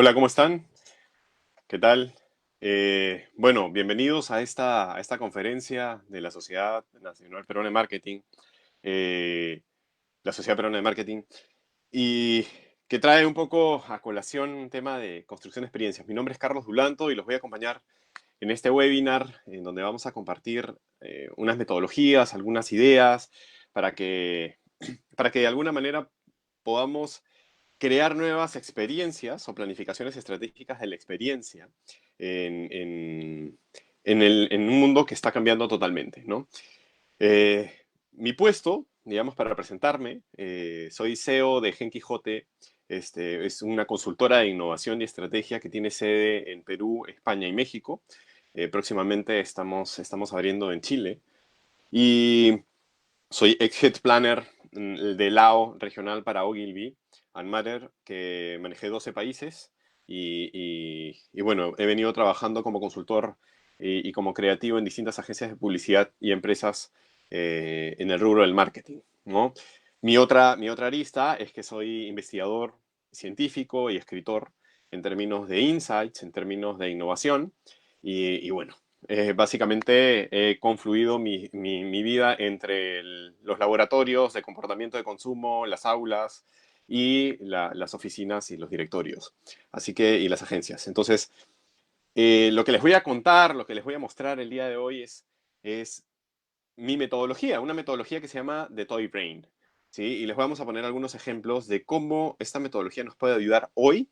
Hola, ¿cómo están? ¿Qué tal? Bueno, bienvenidos a esta conferencia de la Sociedad Nacional Peruana de Marketing, eh, la Sociedad Peruana de Marketing, y que trae un poco a colación un tema de construcción de experiencias. Mi nombre es Carlos Dulanto y los voy a acompañar en este webinar en donde vamos a compartir unas metodologías, algunas ideas para que, para que de alguna manera podamos crear nuevas experiencias o planificaciones estratégicas de la experiencia en, en- en un mundo que está cambiando totalmente, ¿no? Eh, Mi puesto, digamos, para presentarme, soy CEO de Gen Quijote. Es una consultora de innovación y estrategia que tiene sede en Perú, España y México. Próximamente estamos abriendo en Chile. Y soy ex-head planner de LAO regional para Ogilvy and Mather, que manejé 12 países. Y bueno, he venido trabajando como consultor y como creativo en distintas agencias de publicidad y empresas en el rubro del marketing, ¿no? Mi otra arista es que soy investigador científico y escritor en términos de insights, en términos de innovación. Y bueno, básicamente he confluido mi vida entre los laboratorios de comportamiento de consumo, las aulas y las oficinas y los directorios, y las agencias. Entonces, lo que les voy a contar, lo que les voy a mostrar el día de hoy es mi metodología, una metodología que se llama The Toy Brain, ¿sí? Y les vamos a poner algunos ejemplos de cómo esta metodología nos puede ayudar hoy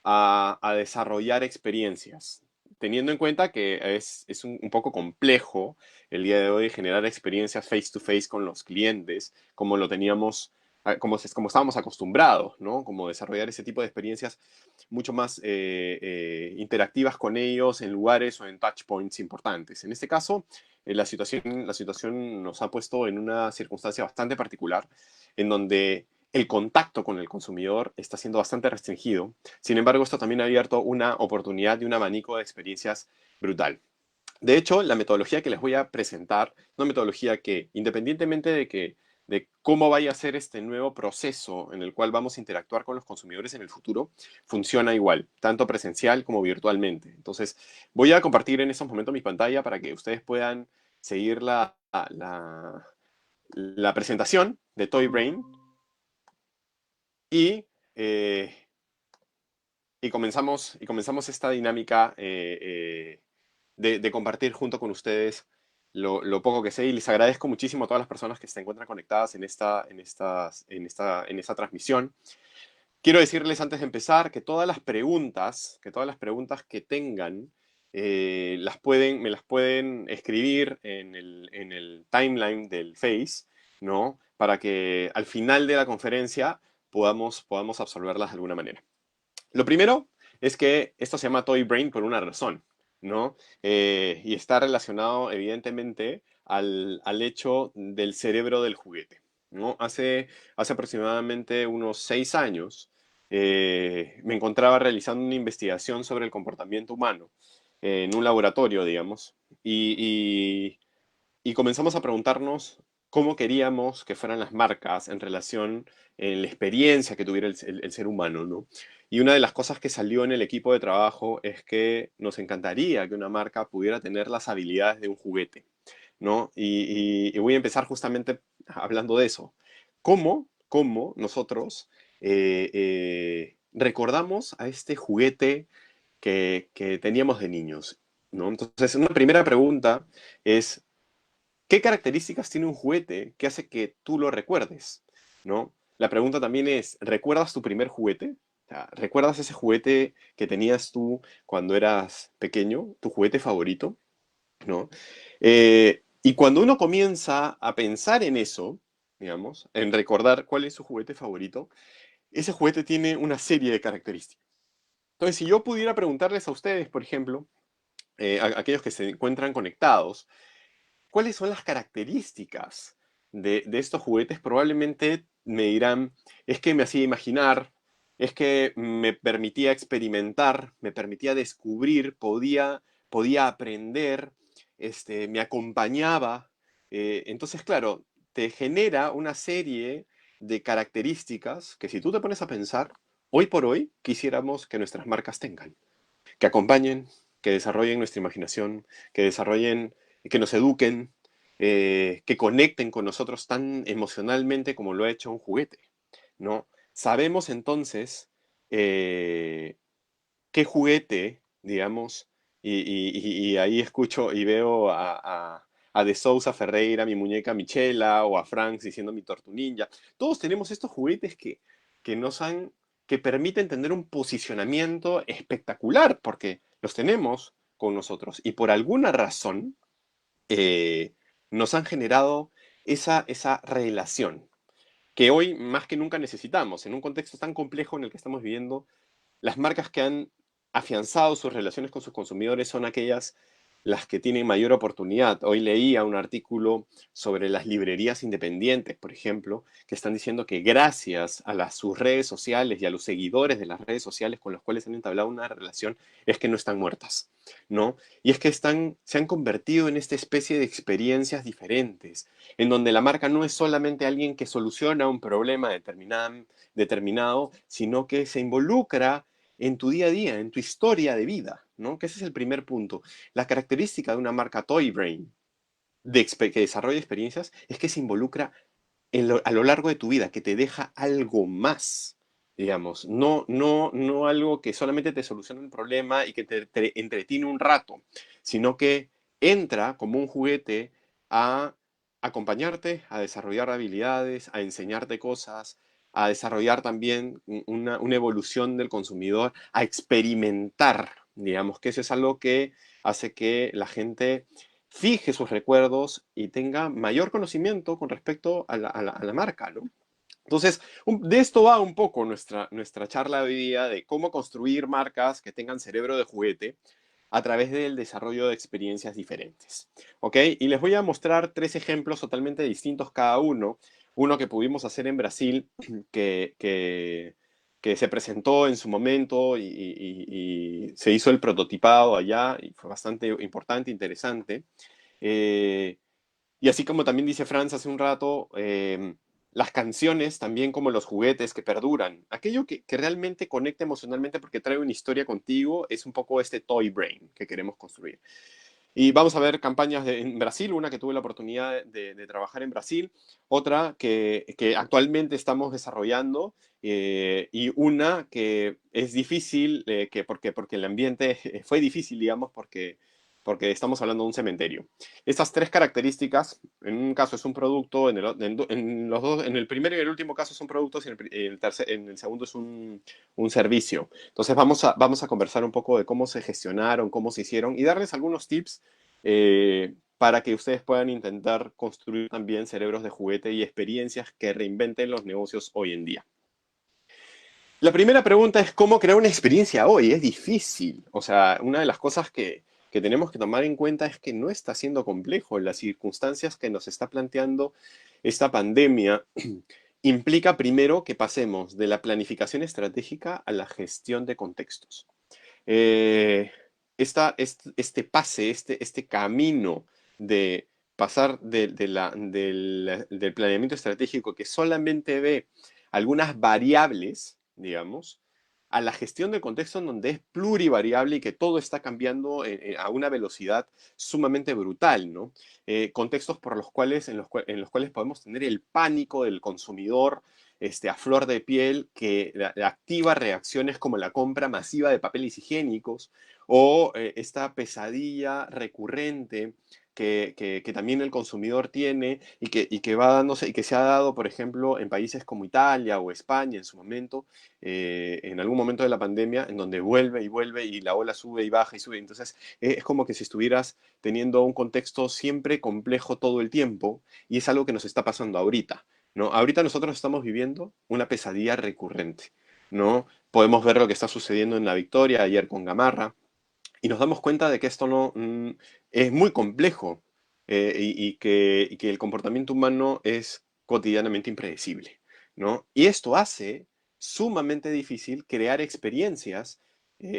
a desarrollar experiencias, teniendo en cuenta que es un poco complejo el día de hoy generar experiencias face to face con los clientes, como lo teníamos, como estábamos acostumbrados, ¿no? Como desarrollar ese tipo de experiencias mucho más interactivas con ellos en lugares o en touch points importantes. En este caso, la situación nos ha puesto en una circunstancia bastante particular, en donde el contacto con el consumidor está siendo bastante restringido. Sin embargo, esto también ha abierto una oportunidad y un abanico de experiencias brutal. De hecho, la metodología que les voy a presentar, una metodología que, independientemente de cómo vaya a ser este nuevo proceso en el cual vamos a interactuar con los consumidores en el futuro, funciona igual, tanto presencial como virtualmente. Entonces, voy a compartir en estos momentos mi pantalla para que ustedes puedan seguir la presentación de Toy Brain y, eh, y comenzamos esta dinámica de compartir junto con ustedes lo poco que sé, y les agradezco muchísimo a todas las personas que se encuentran conectadas en esta transmisión. Quiero decirles antes de empezar que todas las preguntas que tengan me las pueden escribir en el timeline del Face, ¿no? Para que al final de la conferencia podamos absolverlas de alguna manera. Lo primero es que esto se llama Toy Brain por una razón, ¿no? Y está relacionado evidentemente al hecho del cerebro del juguete, ¿no? Hace aproximadamente unos 6 años me encontraba realizando una investigación sobre el comportamiento humano en un laboratorio, digamos, y, y comenzamos a preguntarnos cómo queríamos que fueran las marcas en relación en la experiencia que tuviera el ser humano, ¿no? Y una de las cosas que salió en el equipo de trabajo es que nos encantaría que una marca pudiera tener las habilidades de un juguete, ¿no? Y voy a empezar justamente hablando de eso. ¿Cómo nosotros recordamos a este juguete que teníamos de niños, ¿no? Entonces, una primera pregunta es, ¿qué características tiene un juguete que hace que tú lo recuerdes? ¿No? La pregunta también es, ¿recuerdas tu primer juguete? O sea, ¿recuerdas ese juguete que tenías tú cuando eras pequeño, tu juguete favorito? ¿No? Y cuando uno comienza a pensar en eso, digamos, en recordar cuál es su juguete favorito, ese juguete tiene una serie de características. Entonces, si yo pudiera preguntarles a ustedes, por ejemplo, a aquellos que se encuentran conectados, ¿cuáles son las características de estos juguetes? Probablemente me dirán, es que me hacía imaginar, es que me permitía experimentar, me permitía descubrir, podía aprender, me acompañaba. Entonces, claro, te genera una serie de características que si tú te pones a pensar, hoy por hoy quisiéramos que nuestras marcas tengan, que acompañen, que desarrollen nuestra imaginación, que desarrollen, que nos eduquen, que conecten con nosotros tan emocionalmente como lo ha hecho un juguete, ¿no? Sabemos entonces eh, qué juguete, digamos, y ahí escucho y veo a De Sousa Ferreira, mi muñeca Michela, o a Franks diciendo mi Tortu Ninja. Todos tenemos estos juguetes que nos han, que permiten tener un posicionamiento espectacular, porque los tenemos con nosotros. Y por alguna razón nos han generado esa relación que hoy más que nunca necesitamos. En un contexto tan complejo en el que estamos viviendo, las marcas que han afianzado sus relaciones con sus consumidores son aquellas las que tienen mayor oportunidad. Hoy leía un artículo sobre las librerías independientes, por ejemplo, que están diciendo que gracias a sus redes sociales y a los seguidores de las redes sociales con los cuales han entablado una relación, es que no están muertas, ¿no? Y es que se han convertido en esta especie de experiencias diferentes, en donde la marca no es solamente alguien que soluciona un problema determinado, sino que se involucra en tu día a día, en tu historia de vida, ¿no? Que ese es el primer punto. La característica de una marca Toy Brain que desarrolla experiencias es que se involucra a lo largo de tu vida, que te deja algo más, digamos, no algo que solamente te soluciona un problema y que te entretiene un rato, sino que entra como un juguete a acompañarte, a desarrollar habilidades, a enseñarte cosas, a desarrollar también una evolución del consumidor, a experimentar, digamos, que eso es algo que hace que la gente fije sus recuerdos y tenga mayor conocimiento con respecto a la marca, ¿no? Entonces, de esto va un poco nuestra charla de hoy día, de cómo construir marcas que tengan cerebro de juguete a través del desarrollo de experiencias diferentes. ¿Ok? Y les voy a mostrar tres ejemplos totalmente distintos cada uno. Uno que pudimos hacer en Brasil, que, que, que se presentó en su momento y se hizo el prototipado allá y fue bastante importante, interesante. Eh, y así como también dice Franz hace un rato, las canciones también como los juguetes que perduran. Aquello que realmente conecta emocionalmente porque trae una historia contigo es un poco este toy brain que queremos construir. Y vamos a ver campañas en Brasil, una que tuve la oportunidad de trabajar en Brasil, otra que actualmente estamos desarrollando y una que es difícil, porque el ambiente fue difícil, digamos, porque estamos hablando de un cementerio. Estas tres características, en un caso es un producto, en los dos, en el primero y el último caso son productos y en el segundo es un servicio. Entonces vamos a conversar un poco de cómo se gestionaron, cómo se hicieron y darles algunos tips para que ustedes puedan intentar construir también cerebros de juguete y experiencias que reinventen los negocios hoy en día. La primera pregunta es cómo crear una experiencia hoy. Es difícil. O sea, una de las cosas que tenemos que tomar en cuenta es que no está siendo complejo. Las circunstancias que nos está planteando esta pandemia implica primero que pasemos de la planificación estratégica a la gestión de contextos. Eh, este pase, este camino de pasar del planeamiento estratégico que solamente ve algunas variables, digamos, a la gestión del contexto en donde es plurivariable y que todo está cambiando a una velocidad sumamente brutal, ¿no? Contextos en los cuales podemos tener el pánico del consumidor a flor de piel que activa reacciones como la compra masiva de papeles higiénicos o esta pesadilla recurrente que también el consumidor tiene y que va dándose y que se ha dado, por ejemplo, en países como Italia o España en su momento, en algún momento de la pandemia, en donde vuelve y vuelve y la ola sube y baja y sube. Entonces, es como que si estuvieras teniendo un contexto siempre complejo todo el tiempo y es algo que nos está pasando ahorita. ¿No? Ahorita nosotros estamos viviendo una pesadilla recurrente, ¿no? Podemos ver lo que está sucediendo en La Victoria ayer con Gamarra y nos damos cuenta de que esto no es muy complejo y que el comportamiento humano es cotidianamente impredecible, ¿no? Y esto hace sumamente difícil crear experiencias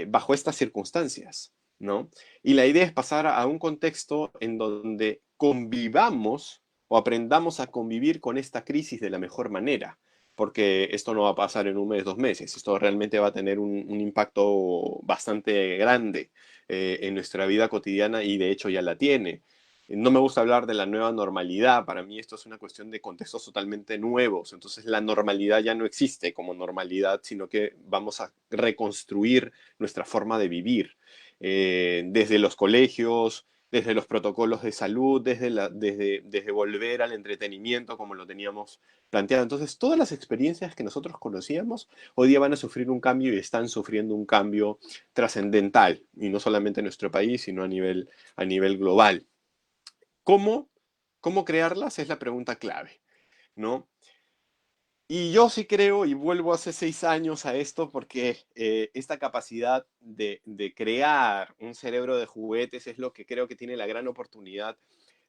bajo estas circunstancias, ¿no? Y la idea es pasar a un contexto en donde convivamos o aprendamos a convivir con esta crisis de la mejor manera. porque esto no va a pasar en un mes, 2 meses. Esto realmente va a tener un impacto bastante grande en nuestra vida cotidiana y de hecho ya la tiene. No me gusta hablar de la nueva normalidad. Para mí esto es una cuestión de contextos totalmente nuevos. Entonces la normalidad ya no existe como normalidad, sino que vamos a reconstruir nuestra forma de vivir. Desde los colegios, desde los protocolos de salud, desde volver al entretenimiento como lo teníamos planteado. Entonces, todas las experiencias que nosotros conocíamos hoy día van a sufrir un cambio y están sufriendo un cambio trascendental, y no solamente en nuestro país, sino a nivel global. ¿Cómo, cómo crearlas? Es la pregunta clave, ¿no? Y yo sí creo, y vuelvo hace 6 años a esto, porque esta capacidad de crear un cerebro de juguetes es lo que creo que tiene la gran oportunidad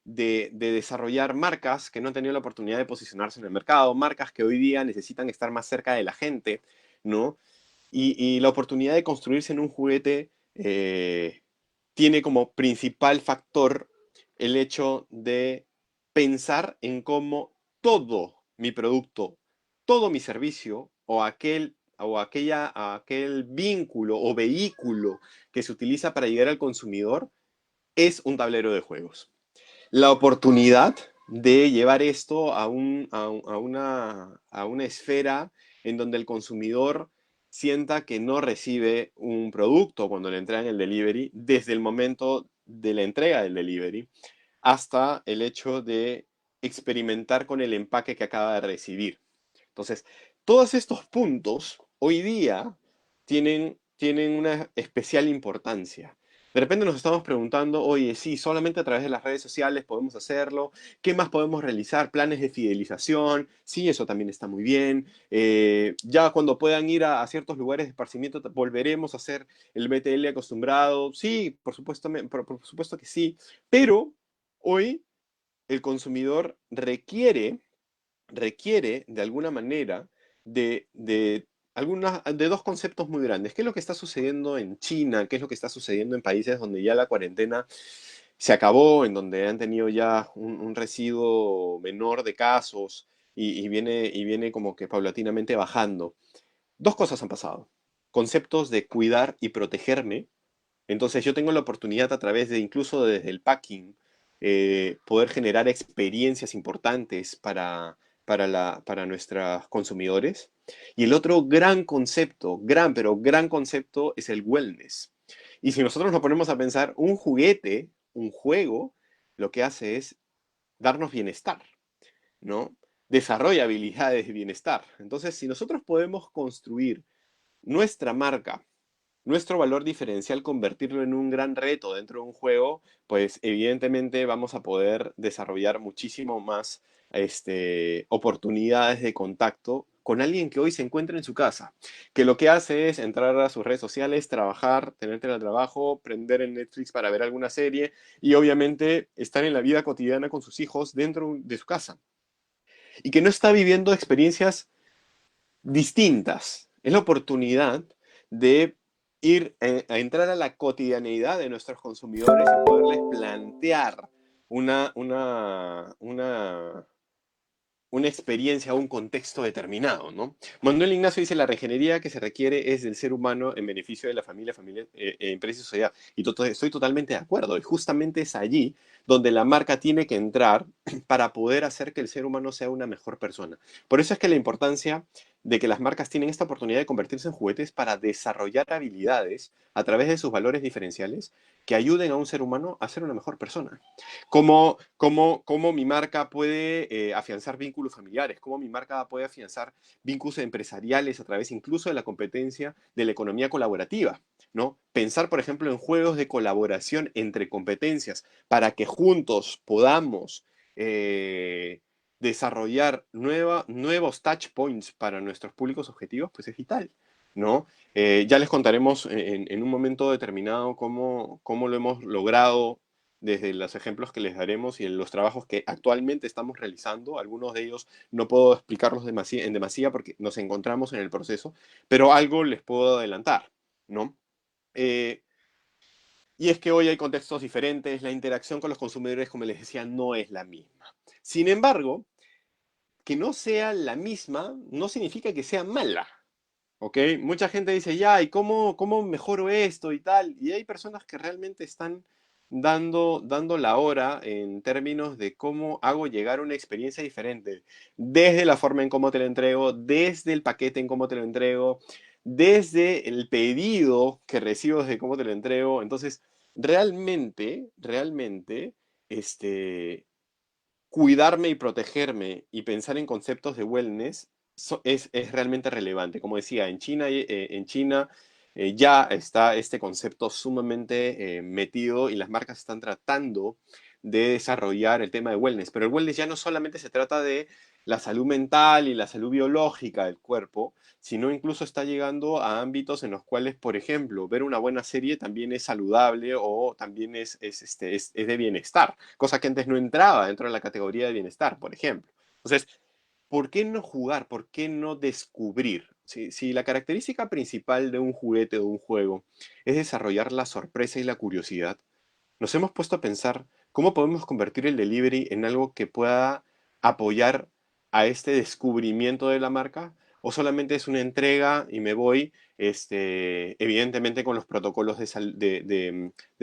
de desarrollar marcas que no han tenido la oportunidad de posicionarse en el mercado, marcas que hoy día necesitan estar más cerca de la gente, ¿no? Y la oportunidad de construirse en un juguete tiene como principal factor el hecho de pensar en cómo todo mi producto, todo mi servicio aquel vínculo o vehículo que se utiliza para llegar al consumidor es un tablero de juegos. La oportunidad de llevar esto a una esfera en donde el consumidor sienta que no recibe un producto cuando le entregan el delivery, desde el momento de la entrega del delivery hasta el hecho de experimentar con el empaque que acaba de recibir. Entonces, todos estos puntos hoy día tienen una especial importancia. De repente nos estamos preguntando, oye, sí, solamente a través de las redes sociales podemos hacerlo. ¿Qué más podemos realizar? Planes de fidelización. Sí, eso también está muy bien. Ya cuando puedan ir a ciertos lugares de esparcimiento, volveremos a hacer el BTL acostumbrado. Sí, por supuesto que sí. Pero hoy el consumidor requiere de alguna manera de dos conceptos muy grandes. ¿Qué es lo que está sucediendo en China? ¿Qué es lo que está sucediendo en países donde ya la cuarentena se acabó, en donde han tenido ya un residuo menor de casos y viene como que paulatinamente bajando? Dos cosas han pasado. Conceptos de cuidar y protegerme. Entonces yo tengo la oportunidad a través de, incluso desde el packing, poder generar experiencias importantes para nuestros consumidores. Y el otro gran concepto, pero gran concepto, es el wellness. Y si nosotros nos ponemos a pensar, un juguete, un juego, lo que hace es darnos bienestar, ¿no? Desarrolla habilidades de bienestar. Entonces, si nosotros podemos construir nuestra marca, nuestro valor diferencial, convertirlo en un gran reto dentro de un juego, pues evidentemente vamos a poder desarrollar muchísimo más oportunidades de contacto con alguien que hoy se encuentra en su casa, que lo que hace es entrar a sus redes sociales, trabajar, tener teletrabajo, prender en Netflix para ver alguna serie y obviamente estar en la vida cotidiana con sus hijos dentro de su casa. Y que no está viviendo experiencias distintas. Es la oportunidad de a entrar a la cotidianeidad de nuestros consumidores y poderles plantear una, una, una, una experiencia o un contexto determinado, ¿no? Manuel Ignacio dice, la regenería que se requiere es del ser humano en beneficio de la familia, empresa y sociedad. Y estoy totalmente de acuerdo. Y justamente es allí donde la marca tiene que entrar para poder hacer que el ser humano sea una mejor persona. Por eso es que la importancia de que las marcas tienen esta oportunidad de convertirse en juguetes para desarrollar habilidades a través de sus valores diferenciales que ayuden a un ser humano a ser una mejor persona. Cómo mi marca puede afianzar vínculos familiares, cómo mi marca puede afianzar vínculos empresariales a través incluso de la competencia de la economía colaborativa, ¿no? Pensar, por ejemplo, en juegos de colaboración entre competencias para que juntos podamos desarrollar nuevos touch points para nuestros públicos objetivos, pues es vital, ¿no? Ya les contaremos en un momento determinado cómo lo hemos logrado desde los ejemplos que les daremos y en los trabajos que actualmente estamos realizando. Algunos de ellos no puedo explicarlos en demasía porque nos encontramos en el proceso, pero algo les puedo adelantar, ¿no? Eh, y es que hoy hay contextos diferentes, la interacción con los consumidores, como les decía, no es la misma. Sin embargo, que no sea la misma no significa que sea mala. ¿Ok? Mucha gente dice, ya, ¿y cómo mejoro esto y tal? Y hay personas que realmente están dando la hora en términos de cómo hago llegar una experiencia diferente, desde la forma en cómo te lo entrego, desde el paquete en cómo te lo entrego, desde el pedido que recibo, desde cómo te lo entrego. Entonces, realmente, este, cuidarme y protegerme y pensar en conceptos de wellness es realmente relevante. Como decía, en China ya está este concepto sumamente metido y las marcas están tratando de desarrollar el tema de wellness. Pero el wellness ya no solamente se trata de la salud mental y la salud biológica del cuerpo, sino incluso está llegando a ámbitos en los cuales, por ejemplo, ver una buena serie también es saludable o también es de bienestar, cosa que antes no entraba dentro de la categoría de bienestar, por ejemplo. Entonces, ¿por qué no jugar? ¿Por qué no descubrir? Si la característica principal de un juguete o de un juego es desarrollar la sorpresa y la curiosidad, nos hemos puesto a pensar cómo podemos convertir el delivery en algo que pueda apoyar a este descubrimiento de la marca, o solamente es una entrega y me voy, evidentemente con los protocolos de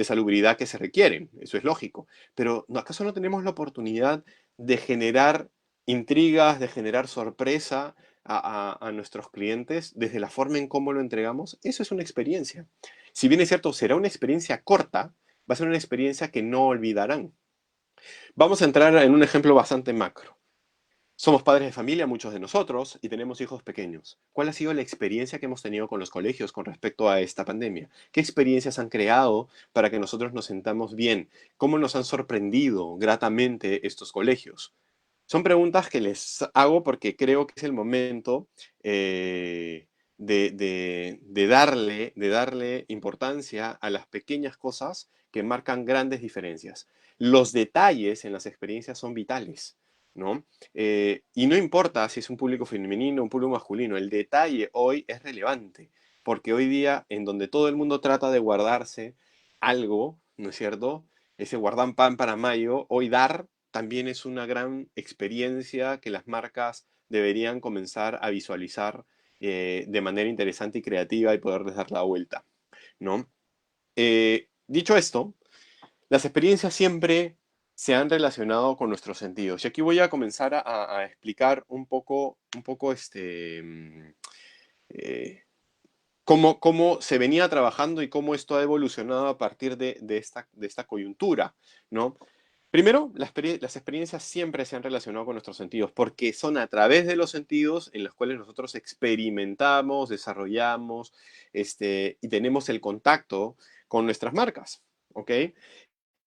salubridad que se requieren, eso es lógico, pero ¿acaso no tenemos la oportunidad de generar intrigas, de generar sorpresa a nuestros clientes desde la forma en cómo lo entregamos? Eso es una experiencia. Si bien es cierto, será una experiencia corta, va a ser una experiencia que no olvidarán. Vamos a entrar en un ejemplo bastante macro. Somos padres de familia, muchos de nosotros, y tenemos hijos pequeños. ¿Cuál ha sido la experiencia que hemos tenido con los colegios con respecto a esta pandemia? ¿Qué experiencias han creado para que nosotros nos sentamos bien? ¿Cómo nos han sorprendido gratamente estos colegios? Son preguntas que les hago porque creo que es el momento de darle importancia a las pequeñas cosas que marcan grandes diferencias. Los detalles en las experiencias son vitales, ¿no? Y no importa si es un público femenino o un público masculino, el detalle hoy es relevante, porque hoy día en donde todo el mundo trata de guardarse algo, ¿no es cierto? Ese guardan pan para mayo, hoy dar también es una gran experiencia que las marcas deberían comenzar a visualizar de manera interesante y creativa y poderles dar la vuelta, ¿no? Dicho esto, las experiencias siempre se han relacionado con nuestros sentidos. Y aquí voy a comenzar a explicar eh, cómo se venía trabajando y cómo esto ha evolucionado a partir de esta coyuntura, ¿no? Primero, las experiencias siempre se han relacionado con nuestros sentidos, porque son a través de los sentidos en los cuales nosotros experimentamos, desarrollamos, y tenemos el contacto con nuestras marcas, ¿ok?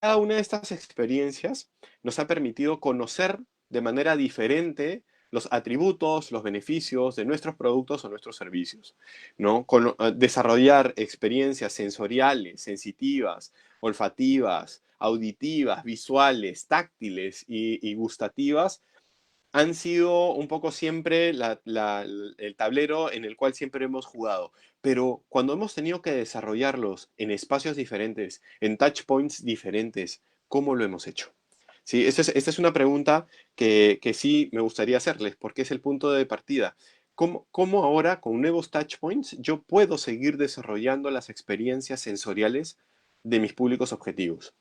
Cada una de estas experiencias nos ha permitido conocer de manera diferente los atributos, los beneficios de nuestros productos o nuestros servicios, ¿no? Desarrollar experiencias sensoriales, sensitivas, olfativas, auditivas, visuales, táctiles y gustativas han sido un poco siempre el tablero en el cual siempre hemos jugado. Pero cuando hemos tenido que desarrollarlos en espacios diferentes, en touch points diferentes, ¿cómo lo hemos hecho? Sí, esta es una pregunta que sí me gustaría hacerles, porque es el punto de partida. ¿Cómo ahora, con nuevos touch points, yo puedo seguir desarrollando las experiencias sensoriales de mis públicos objetivos?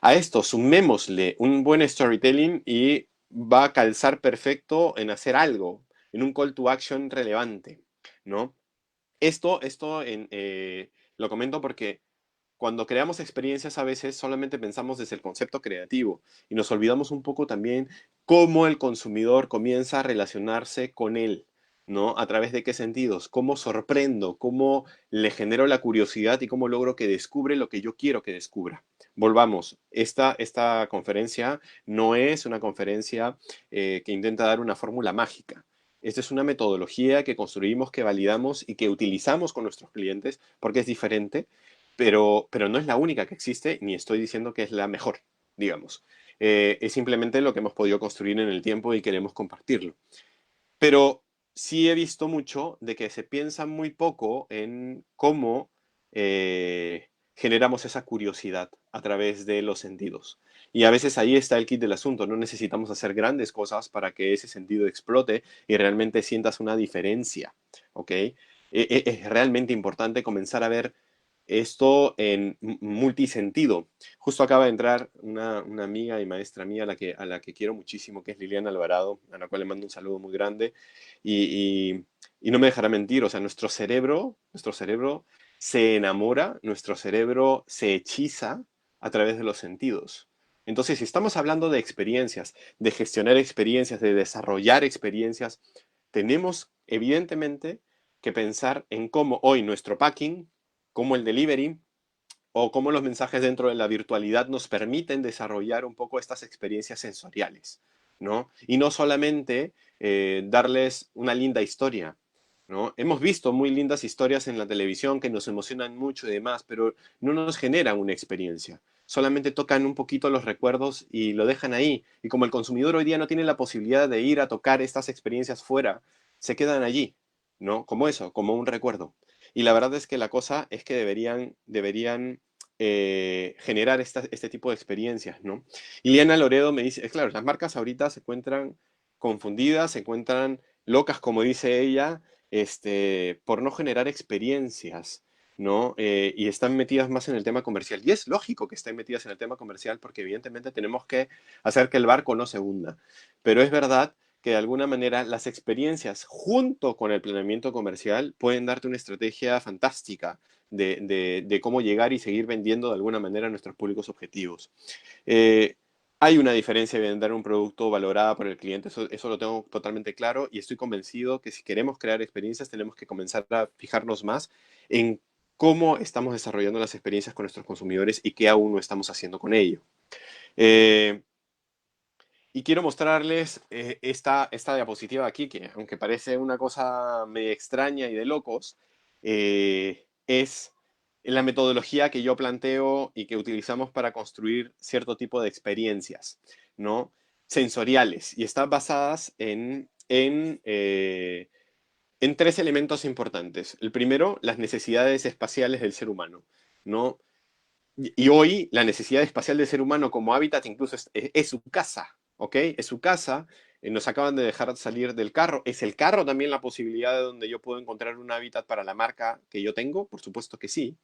A esto sumémosle un buen storytelling y va a calzar perfecto en hacer algo, en un call to action relevante, ¿no? Esto lo comento porque cuando creamos experiencias a veces solamente pensamos desde el concepto creativo y nos olvidamos un poco también cómo el consumidor comienza a relacionarse con él, ¿no? A través de qué sentidos, cómo sorprendo, cómo le genero la curiosidad y cómo logro que descubre lo que yo quiero que descubra. Volvamos, esta conferencia no es una conferencia que intenta dar una fórmula mágica. Esta es una metodología que construimos, que validamos y que utilizamos con nuestros clientes porque es diferente, pero no es la única que existe, ni estoy diciendo que es la mejor, digamos. Es simplemente lo que hemos podido construir en el tiempo y queremos compartirlo. Pero sí he visto mucho de que se piensa muy poco en cómo generamos esa curiosidad a través de los sentidos. Y a veces ahí está el kit del asunto. No necesitamos hacer grandes cosas para que ese sentido explote y realmente sientas una diferencia, ¿ok? Es realmente importante comenzar a ver esto en multisentido. Justo acaba de entrar una amiga y maestra mía a la que quiero muchísimo, que es Liliana Alvarado, a la cual le mando un saludo muy grande. Y no me dejará mentir, o sea, nuestro cerebro se enamora, nuestro cerebro se hechiza a través de los sentidos. Entonces, si estamos hablando de experiencias, de gestionar experiencias, de desarrollar experiencias, tenemos evidentemente que pensar en cómo hoy nuestro packing, cómo el delivery o cómo los mensajes dentro de la virtualidad nos permiten desarrollar un poco estas experiencias sensoriales, ¿no? Y no solamente darles una linda historia, ¿no? Hemos visto muy lindas historias en la televisión que nos emocionan mucho y demás, pero no nos generan una experiencia. Solamente tocan un poquito los recuerdos y lo dejan ahí. Y como el consumidor hoy día no tiene la posibilidad de ir a tocar estas experiencias fuera, se quedan allí, ¿no? Como eso, como un recuerdo. Y la verdad es que la cosa es que deberían generar este tipo de experiencias, ¿no? Liliana Loredo me dice, es claro, las marcas ahorita se encuentran confundidas, se encuentran locas, como dice ella, por no generar experiencias, ¿no? Y están metidas más en el tema comercial. Y es lógico que estén metidas en el tema comercial porque evidentemente tenemos que hacer que el barco no se hunda. Pero es verdad que de alguna manera las experiencias junto con el planeamiento comercial pueden darte una estrategia fantástica de cómo llegar y seguir vendiendo de alguna manera a nuestros públicos objetivos. Eh, Hay una diferencia de vender un producto valorado por el cliente, eso lo tengo totalmente claro y estoy convencido que si queremos crear experiencias tenemos que comenzar a fijarnos más en cómo estamos desarrollando las experiencias con nuestros consumidores y qué aún no estamos haciendo con ello. Eh, y quiero mostrarles esta diapositiva aquí, que aunque parece una cosa medio extraña y de locos, es la metodología que yo planteo y que utilizamos para construir cierto tipo de experiencias, ¿no? Sensoriales, y están basadas en tres elementos importantes. El primero, las necesidades espaciales del ser humano, ¿no? Y hoy la necesidad espacial del ser humano como hábitat incluso es su casa, ¿ok? Es su casa. Nos acaban de dejar salir del carro. ¿Es el carro también la posibilidad de donde yo puedo encontrar un hábitat para la marca que yo tengo? Por supuesto que sí.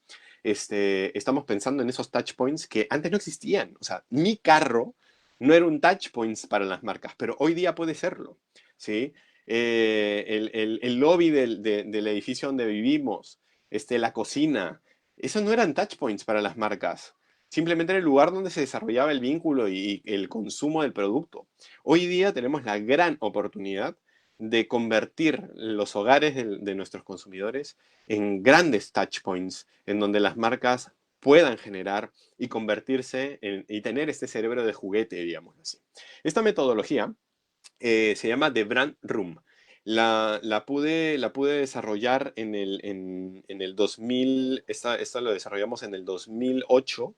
Estamos pensando en esos touch points que antes no existían. O sea, mi carro no era un touch points para las marcas, pero hoy día puede serlo, ¿sí? El lobby del edificio donde vivimos, la cocina, esos no eran touch points para las marcas. Simplemente era el lugar donde se desarrollaba el vínculo y el consumo del producto. Hoy día tenemos la gran oportunidad de convertir los hogares de nuestros consumidores en grandes touch points, en donde las marcas puedan generar y convertirse y tener este cerebro de juguete, digamos así. Esta metodología se llama The Brand Room. La pude desarrollar en el 2000, esta lo desarrollamos en el 2008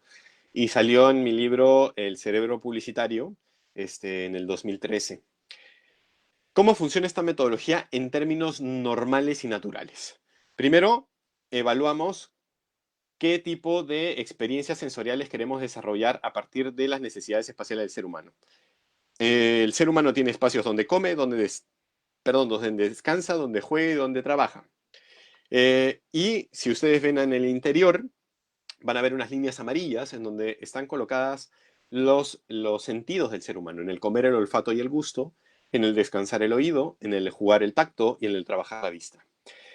y salió en mi libro El cerebro publicitario en el 2013. ¿Cómo funciona esta metodología en términos normales y naturales? Primero, evaluamos qué tipo de experiencias sensoriales queremos desarrollar a partir de las necesidades espaciales del ser humano. El ser humano tiene espacios donde come, donde descansa, donde juega y donde trabaja. Y si ustedes ven en el interior, van a ver unas líneas amarillas en donde están colocadas los sentidos del ser humano, en el comer el olfato y el gusto, en el descansar el oído, en el jugar el tacto y en el trabajar la vista.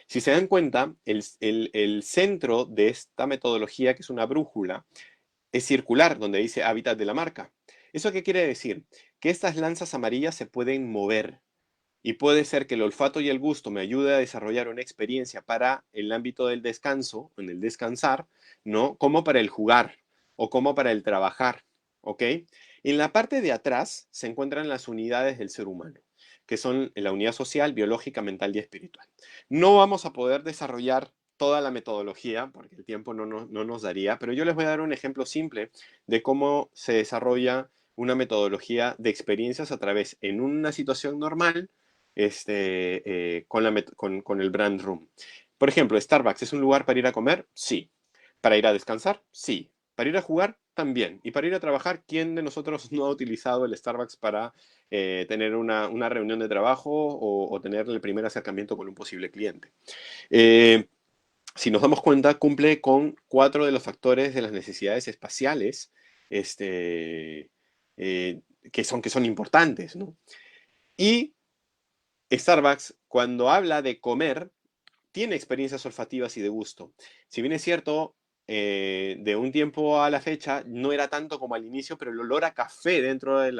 Si se dan cuenta, el centro de esta metodología, que es una brújula, es circular, donde dice hábitat de la marca. ¿Eso qué quiere decir? Que estas lanzas amarillas se pueden mover y puede ser que el olfato y el gusto me ayude a desarrollar una experiencia para el ámbito del descanso, en el descansar, ¿no? Como para el jugar o como para el trabajar, ¿ok? En la parte de atrás se encuentran las unidades del ser humano, que son la unidad social, biológica, mental y espiritual. No vamos a poder desarrollar toda la metodología, porque el tiempo no nos daría, pero yo les voy a dar un ejemplo simple de cómo se desarrolla una metodología de experiencias a través, en una situación normal, con el brand room. Por ejemplo, Starbucks, ¿es un lugar para ir a comer? Sí. ¿Para ir a descansar? Sí. ¿Para ir a jugar? también. Y para ir a trabajar, ¿quién de nosotros no ha utilizado el Starbucks para tener una reunión de trabajo o tener el primer acercamiento con un posible cliente? Eh, si nos damos cuenta, cumple con 4 de los factores de las necesidades espaciales este, eh, que son importantes, ¿no? Y Starbucks, cuando habla de comer, tiene experiencias olfativas y de gusto. Si bien es cierto, de un tiempo a la fecha no era tanto como al inicio, pero el olor a café dentro de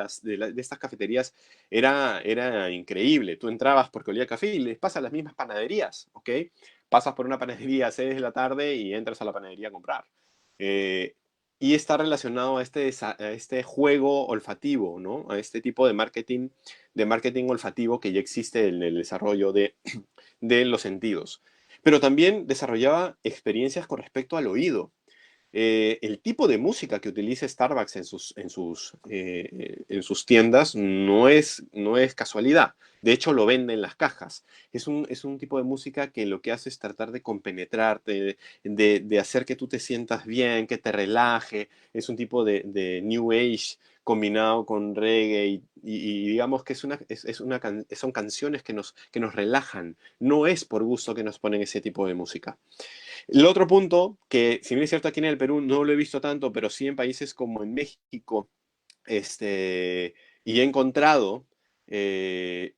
estas cafeterías era increíble. Tú entrabas porque olía a café y les pasa a las mismas panaderías, ¿ok? Pasas por una panadería a 6 de la tarde y entras a la panadería a comprar. Eh, y está relacionado a a este juego olfativo, ¿no? A este tipo de marketing olfativo que ya existe en el desarrollo de los sentidos. Pero también desarrollaba experiencias con respecto al oído. El tipo de música que utiliza Starbucks en sus tiendas no es casualidad. De hecho, lo vende en las cajas. Es un tipo de música que lo que hace es tratar de compenetrarte, de hacer que tú te sientas bien, que te relaje. Es un tipo de New Age combinado con reggae y digamos que son canciones que nos relajan. No es por gusto que nos ponen ese tipo de música. El otro punto, que si bien es cierto aquí en el Perú no lo he visto tanto, pero sí en países como en México, y he encontrado, eh,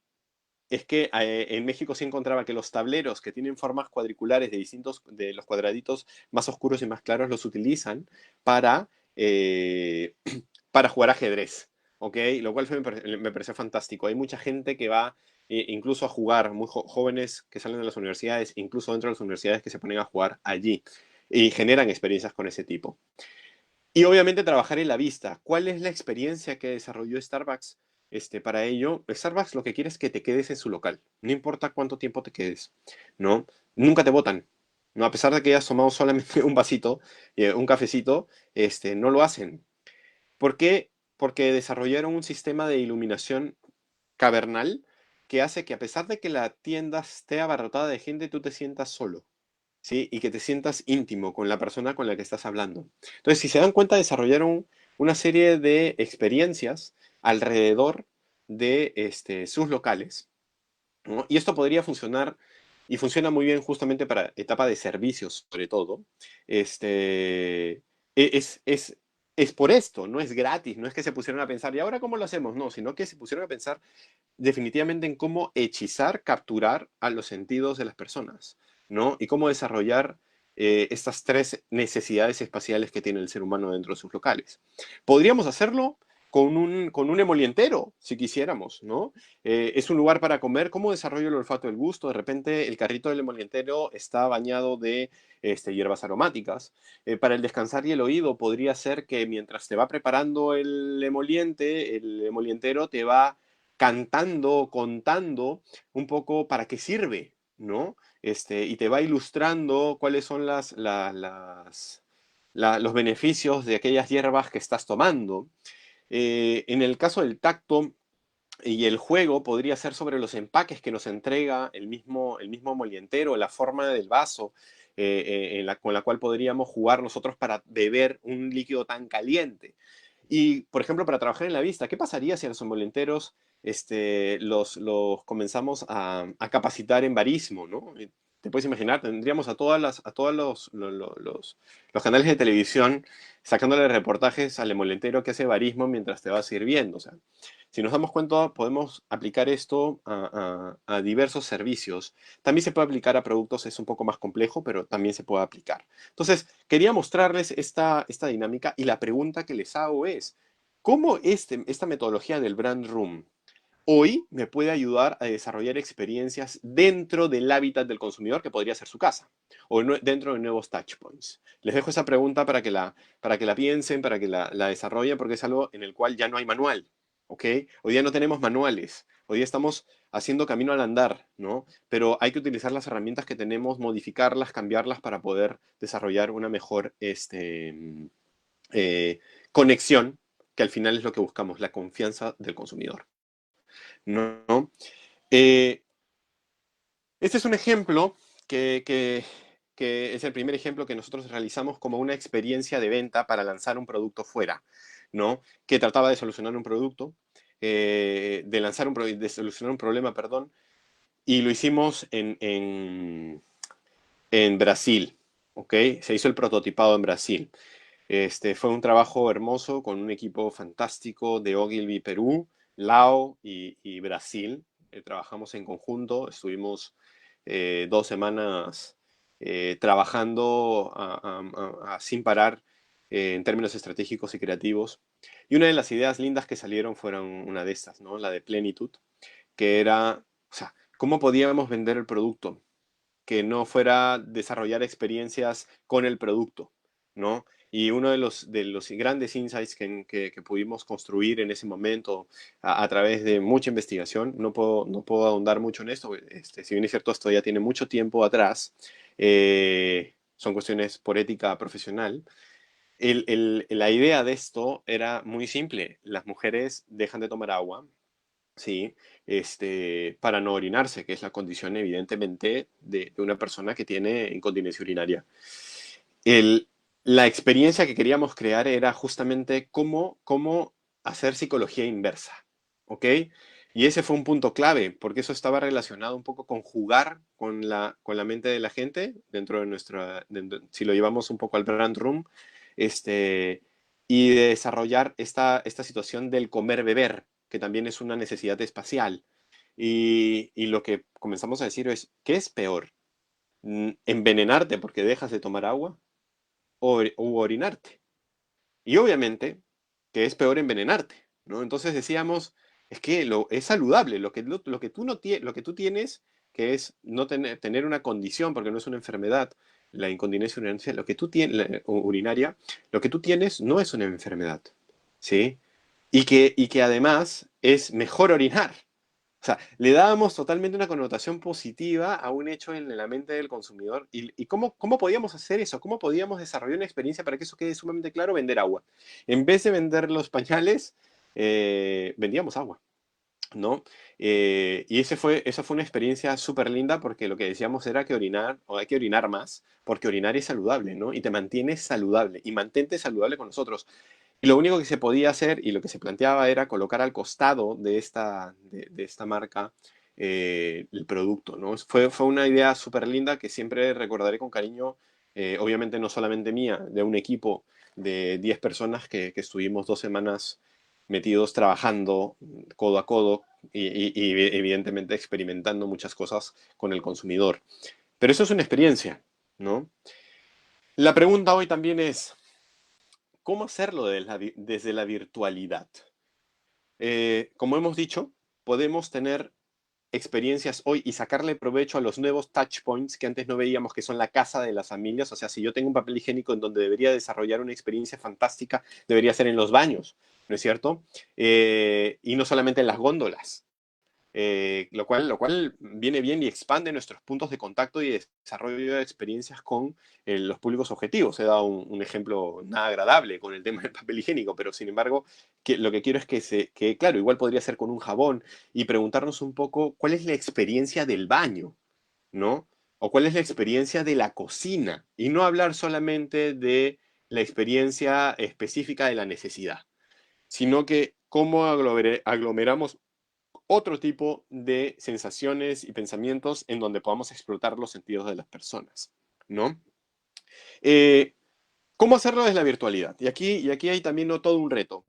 es que en México sí encontraba que los tableros que tienen formas cuadriculares de los cuadraditos más oscuros y más claros, los utilizan para, eh, para jugar ajedrez, ¿ok? Lo cual me pareció fantástico. Hay mucha gente que va incluso a jugar, jóvenes que salen de las universidades, incluso dentro de las universidades que se ponen a jugar allí y generan experiencias con ese tipo. Y obviamente trabajar en la vista. ¿Cuál es la experiencia que desarrolló Starbucks para ello? Starbucks lo que quiere es que te quedes en su local. No importa cuánto tiempo te quedes, ¿no? Nunca te botan. ¿No? A pesar de que hayas tomado solamente un vasito, un cafecito, no lo hacen. ¿Por qué? Porque desarrollaron un sistema de iluminación cavernal que hace que a pesar de que la tienda esté abarrotada de gente, tú te sientas solo. ¿Sí? Y que te sientas íntimo con la persona con la que estás hablando. Entonces, si se dan cuenta, desarrollaron una serie de experiencias alrededor de sus locales, ¿no? Y esto podría funcionar y funciona muy bien justamente para etapa de servicios, sobre todo. Este, es por esto, no es gratis, no es que se pusieron a pensar, ¿y ahora cómo lo hacemos? No, sino que se pusieron a pensar definitivamente en cómo hechizar, capturar a los sentidos de las personas, ¿no? Y cómo desarrollar estas 3 necesidades espaciales que tiene el ser humano dentro de sus locales. Podríamos hacerlo con un emolientero, si quisiéramos, ¿no? Es un lugar para comer. ¿Cómo desarrollo el olfato del gusto? De repente el carrito del emolientero está bañado de hierbas aromáticas. Para el descansar y el oído podría ser que mientras te va preparando el emolientero te va cantando, contando un poco para qué sirve, ¿no? Y te va ilustrando cuáles son los beneficios de aquellas hierbas que estás tomando. En el caso del tacto y el juego podría ser sobre los empaques que nos entrega el mismo molientero, la forma del vaso con la cual podríamos jugar nosotros para beber un líquido tan caliente. Y, por ejemplo, para trabajar en la vista, ¿qué pasaría si a los somnolenteros los comenzamos a capacitar en barismo, ¿no? Te puedes imaginar, tendríamos a todos los canales de televisión sacándole reportajes al emolentero que hace barismo mientras te va sirviendo. O sea, si nos damos cuenta, podemos aplicar esto a diversos servicios. También se puede aplicar a productos, es un poco más complejo, pero también se puede aplicar. Entonces, quería mostrarles esta dinámica y la pregunta que les hago es, ¿cómo esta metodología del Brand Room hoy me puede ayudar a desarrollar experiencias dentro del hábitat del consumidor, que podría ser su casa, o dentro de nuevos touchpoints? Les dejo esa pregunta para que la piensen, para que la desarrollen, porque es algo en el cual ya no hay manual, ¿ok? Hoy día no tenemos manuales, hoy día estamos haciendo camino al andar, ¿no? Pero hay que utilizar las herramientas que tenemos, modificarlas, cambiarlas para poder desarrollar una mejor eh, conexión, que al final es lo que buscamos, la confianza del consumidor, ¿no? Eh, este es un ejemplo que, que, que es el primer ejemplo que nosotros realizamos como una experiencia de venta para lanzar un producto fuera, ¿no? Que trataba de solucionar un producto, de solucionar un problema, perdón, y lo hicimos en Brasil, ¿ok? Se hizo el prototipado en Brasil. Fue un trabajo hermoso con un equipo fantástico de Ogilvy Perú, Lao y Brasil. Trabajamos en conjunto, estuvimos 2 semanas trabajando sin parar en términos estratégicos y creativos. Y una de las ideas lindas que salieron fueron una de estas, ¿no? La de plenitud, que era, o sea, ¿cómo podíamos vender el producto? Que no fuera desarrollar experiencias con el producto, ¿no? Y uno de los grandes insights que pudimos construir en ese momento a través de mucha investigación, no puedo ahondar mucho en esto, si bien es cierto, esto ya tiene mucho tiempo atrás, son cuestiones por ética profesional. La idea de esto era muy simple. Las mujeres dejan de tomar agua, sí, para no orinarse, que es la condición evidentemente de una persona que tiene incontinencia urinaria. El- la experiencia que queríamos crear era justamente cómo hacer psicología inversa, ¿ok? Y ese fue un punto clave, porque eso estaba relacionado un poco con jugar con la mente de la gente dentro de si lo llevamos un poco al brand room, y de desarrollar esta situación del comer-beber, que también es una necesidad espacial. Y lo que comenzamos a decir es, ¿qué es peor? ¿Envenenarte porque dejas de tomar agua o orinarte? Y obviamente que es peor envenenarte, ¿no? Entonces decíamos, es que es saludable, lo que tú no lo que tú tienes, que es no tener una condición, porque no es una enfermedad, la incontinencia urinaria, lo que tú tienes, urinaria, lo que tú tienes no es una enfermedad, ¿sí? Y que además es mejor orinar. O sea, le dábamos totalmente una connotación positiva a un hecho en la mente del consumidor. ¿Y cómo podíamos hacer eso? ¿Cómo podíamos desarrollar una experiencia para que eso quede sumamente claro? Vender agua. En vez de vender los pañales, vendíamos agua, ¿no? Y esa fue una experiencia súper linda porque lo que decíamos era que orinar, o hay que orinar más, porque orinar es saludable, ¿no? Y te mantienes saludable y mantente saludable con nosotros. Y lo único que se podía hacer y lo que se planteaba era colocar al costado de esta marca el producto, ¿no? Fue una idea súper linda que siempre recordaré con cariño, obviamente no solamente mía, de un equipo de 10 personas que estuvimos 2 semanas metidos trabajando codo a codo y evidentemente experimentando muchas cosas con el consumidor. Pero eso es una experiencia, ¿no? La pregunta hoy también es, ¿cómo hacerlo desde la virtualidad? Como hemos dicho, podemos tener experiencias hoy y sacarle provecho a los nuevos touch points que antes no veíamos, que son la casa de las familias. O sea, si yo tengo un papel higiénico en donde debería desarrollar una experiencia fantástica, debería ser en los baños, ¿no es cierto? Y no solamente en las góndolas. Lo cual viene bien y expande nuestros puntos de contacto y desarrollo de experiencias con los públicos objetivos. He dado un ejemplo nada agradable con el tema del papel higiénico, pero sin embargo, lo que quiero es que, claro, igual podría ser con un jabón y preguntarnos un poco cuál es la experiencia del baño, ¿no? O cuál es la experiencia de la cocina y no hablar solamente de la experiencia específica de la necesidad, sino que cómo aglomeramos otro tipo de sensaciones y pensamientos en donde podamos explotar los sentidos de las personas, ¿no? Eh, ¿Cómo hacerlo desde la virtualidad? Y aquí hay también, ¿no?, todo un reto.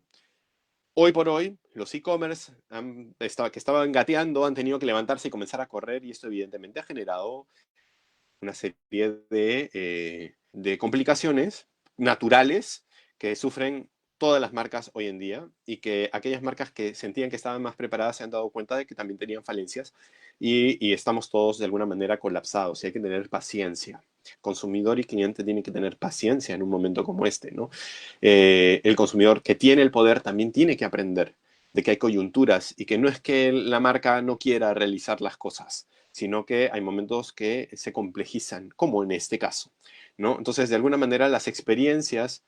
Hoy por hoy, los e-commerce que estaban gateando han tenido que levantarse y comenzar a correr, y esto evidentemente ha generado una serie de complicaciones naturales que sufren todas las marcas hoy en día, y que aquellas marcas que sentían que estaban más preparadas se han dado cuenta de que también tenían falencias, y estamos todos de alguna manera colapsados y hay que tener paciencia. Consumidor y cliente tienen que tener paciencia en un momento como este, ¿no? El consumidor que tiene el poder también tiene que aprender de que hay coyunturas y que no es que la marca no quiera realizar las cosas, sino que hay momentos que se complejizan, como en este caso, ¿no? Entonces, de alguna manera, las experiencias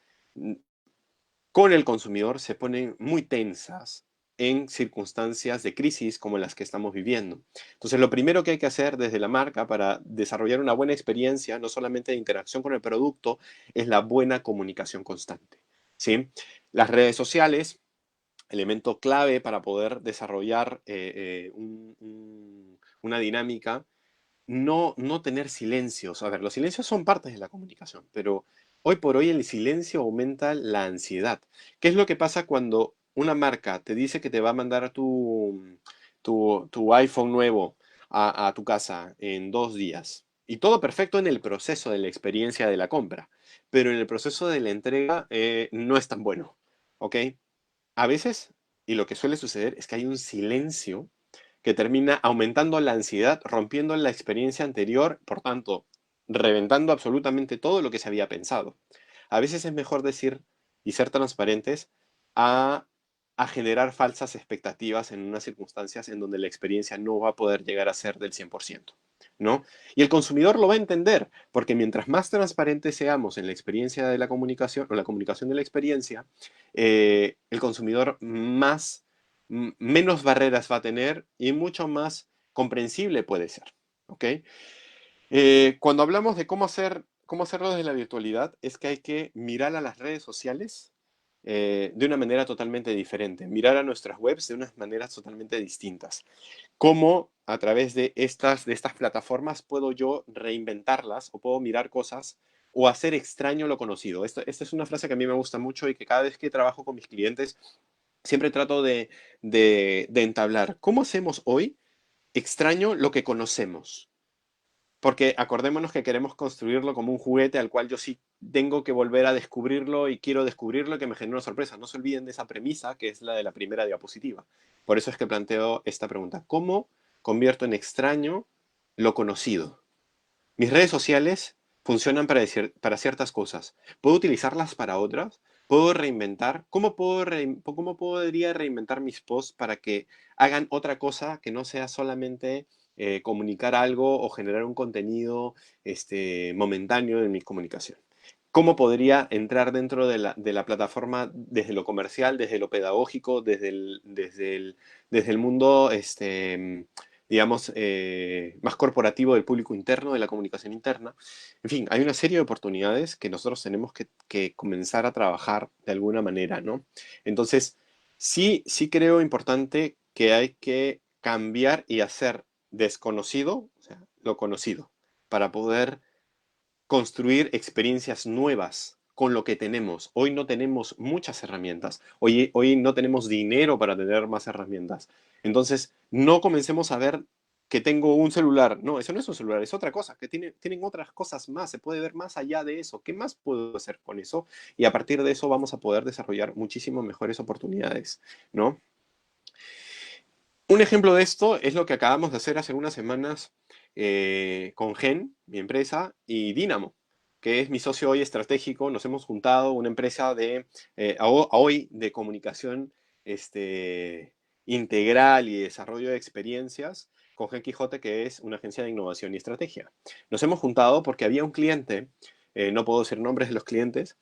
con el consumidor se ponen muy tensas en circunstancias de crisis como las que estamos viviendo. Entonces, lo primero que hay que hacer desde la marca para desarrollar una buena experiencia, no solamente de interacción con el producto, es la buena comunicación constante, ¿sí? Las redes sociales, elemento clave para poder desarrollar una dinámica, no tener silencios. A ver, los silencios son partes de la comunicación, pero hoy por hoy el silencio aumenta la ansiedad. ¿Qué es lo que pasa cuando una marca te dice que te va a mandar tu iPhone nuevo a tu casa en 2 días? Y todo perfecto en el proceso de la experiencia de la compra, pero en el proceso de la entrega no es tan bueno, ¿ok? A veces, y lo que suele suceder es que hay un silencio que termina aumentando la ansiedad, rompiendo la experiencia anterior, por tanto, reventando absolutamente todo lo que se había pensado. A veces es mejor decir y ser transparentes a, a generar falsas expectativas en unas circunstancias en donde la experiencia no va a poder llegar a ser del 100%, ¿no? Y el consumidor lo va a entender, porque mientras más transparentes seamos en la experiencia de la comunicación o la comunicación de la experiencia, el consumidor menos barreras va a tener y mucho más comprensible puede ser, ¿ok? Cuando hablamos de cómo hacerlo desde la virtualidad, es que hay que mirar a las redes sociales de una manera totalmente diferente, mirar a nuestras webs de unas maneras totalmente distintas. ¿Cómo a través de estas plataformas puedo yo reinventarlas o puedo mirar cosas o hacer extraño lo conocido? Esta es una frase que a mí me gusta mucho y que cada vez que trabajo con mis clientes siempre trato de entablar. ¿Cómo hacemos hoy extraño lo que conocemos? Porque acordémonos que queremos construirlo como un juguete al cual yo sí tengo que volver a descubrirlo y quiero descubrirlo y que me genere una sorpresa. No se olviden de esa premisa que es la de la primera diapositiva. Por eso es que planteo esta pregunta. ¿Cómo convierto en extraño lo conocido? Mis redes sociales funcionan para ciertas cosas. ¿Puedo utilizarlas para otras? ¿Puedo reinventar? ¿Cómo podría reinventar mis posts para que hagan otra cosa que no sea solamente comunicar algo o generar un contenido momentáneo en mi comunicación? ¿Cómo podría entrar dentro de la plataforma desde lo comercial, desde lo pedagógico, desde el mundo, digamos, más corporativo del público interno, de la comunicación interna? En fin, hay una serie de oportunidades que nosotros tenemos que comenzar a trabajar de alguna manera, ¿no? Entonces, sí creo importante que hay que cambiar y hacer desconocido, o sea, lo conocido, para poder construir experiencias nuevas con lo que tenemos. Hoy no tenemos muchas herramientas. Hoy no tenemos dinero para tener más herramientas. Entonces, no comencemos a ver que tengo un celular. No, eso no es un celular, es otra cosa, que tienen otras cosas más. Se puede ver más allá de eso. ¿Qué más puedo hacer con eso? Y a partir de eso vamos a poder desarrollar muchísimo mejores oportunidades, ¿no? Un ejemplo de esto es lo que acabamos de hacer hace unas semanas con Gen, mi empresa, y Dynamo, que es mi socio hoy estratégico. Nos hemos juntado una empresa hoy de comunicación integral y desarrollo de experiencias con Gen Quijote, que es una agencia de innovación y estrategia. Nos hemos juntado porque había un cliente, no puedo decir nombres de los clientes,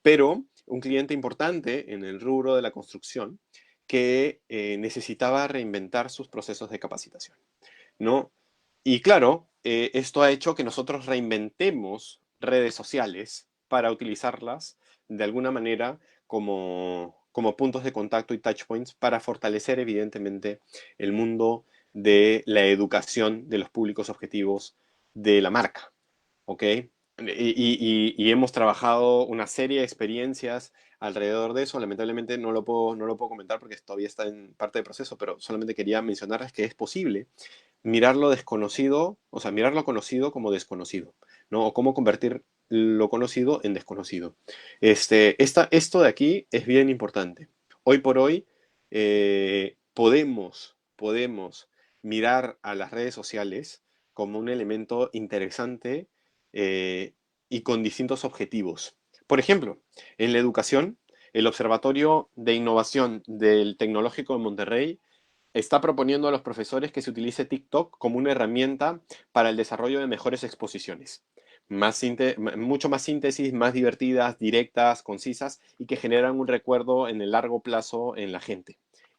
pero un cliente importante en el rubro de la construcción que necesitaba reinventar sus procesos de capacitación, ¿no? Y claro, esto ha hecho que nosotros reinventemos redes sociales para utilizarlas de alguna manera como puntos de contacto y touch points para fortalecer evidentemente el mundo de la educación de los públicos objetivos de la marca, ¿ok? Y hemos trabajado una serie de experiencias alrededor de eso. Lamentablemente no lo puedo comentar porque todavía está en parte del proceso, pero solamente quería mencionarles que es posible mirar lo desconocido, o sea, mirar lo conocido como desconocido, ¿no? O cómo convertir lo conocido en desconocido. Esto de aquí es bien importante. Hoy por hoy podemos mirar a las redes sociales como un elemento interesante eh, y con distintos objetivos. Por ejemplo, en la educación, el Observatorio de Innovación del Tecnológico de Monterrey está proponiendo a los profesores que se utilice TikTok como una herramienta para el desarrollo de mejores exposiciones. Mucho más síntesis, más divertidas, directas, concisas y que generan un recuerdo en el largo plazo en la gente.